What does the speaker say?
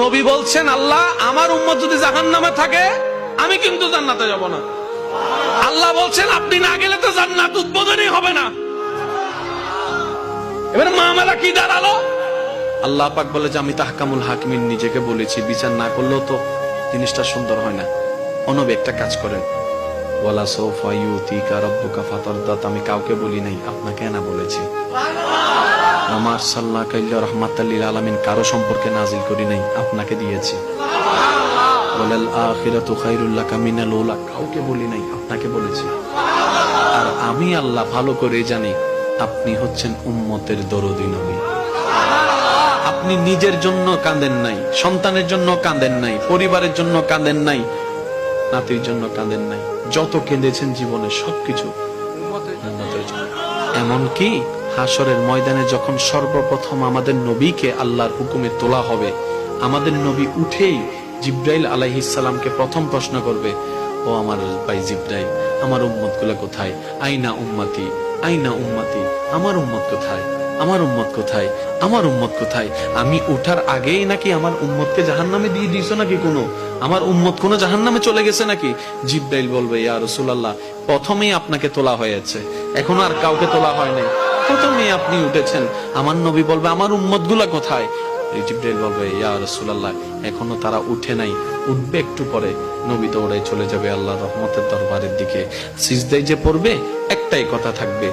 নবী বলছেন, আল্লাহ আমার উম্মত যদি জাহান্নামে থাকে আমি কিন্তু জান্নাতে যাব না। আল্লাহ বলছেন আপনি না গেলে তো জান্নাত উদ্বোধনই হবে না। এবারে মামলা কি দাঁড়ালো? আল্লাহ পাক বলে যে আমি তাহকামুল হাকিমিন নিজেকে বলেছি, বিচার না করলেও তো জিনিসটা সুন্দর হয় না। অনবী একটা কাজ করেন, ওয়ালা সাউফা ইউতিকা রাব্বুকা ফাতারদাত, আমি কাউকে বলি নাই, আপনাকে না বলেছি। ওমা আরসালনাকা ইল্লা রাহমাতাল লিল আলামিন, কারো সম্পর্কে নাজিল করি নাই, আপনাকে দিয়েছি। ওয়ালাল আখিরাতু খায়রুল লাকা মিনাল উলা, কাউকে বলি নাই, আপনাকে বলেছি। আর আমি আল্লাহ ভালো করে জানি আপনি হচ্ছেন উম্মতের দরদী নবী। আপনি নিজের জন্য কাঁদেন নাই, সন্তানের জন্য কাঁদেন নাই, পরিবারের জন্য কাঁদেন নাই, নাতির জন্য কাঁদেন নাই, যত কেঁদেছেন জীবনে সবকিছু উম্মতের জন্য। এমনকি হাসরের ময়দানে যখন সর্বপ্রথম আমাদের নবীকে আল্লাহর হুকুমে তোলা হবে, আমাদের নবী উঠেই জিব্রাইল আলাইহিস সালামকে প্রথম প্রশ্ন করবে, ও আমার ভাই জিব্রাইল, আমার উম্মত গুলা কোথায়? আইনা উম্মতি, আইনা উম্মতি, আমার উম্মত কোথায়? আমার উম্মত কোথায়? আমার উম্মত কোথায়? আমি উঠার আগেই নাকি আমার উম্মতকে জাহান্নামে দিয়ে দিয়েছো নাকি? কোনো আমার উম্মত কোন জাহান্নামে চলে গেছে নাকি? জিব্রাইল বলবে, ইয়া রাসূলুল্লাহ, প্রথমেই আপনাকে তোলা হয়েছে, এখন আর কাউকে তোলা হয় নাই, প্রথমেই আপনি উঠেছেন। আমার নবী বলবে, আমার উম্মত গুলা কোথায়? জিব্রাইল বলবে, ইয়া রাসূলুল্লাহ, এখনো তারা উঠে নাই, উঠবে একটু পরে। নবী দৌড়ায় চলে যাবে আল্লাহর রহমতের দরবারের দিকে। সিজদায় যে পড়বে একটাই কথা থাকবে,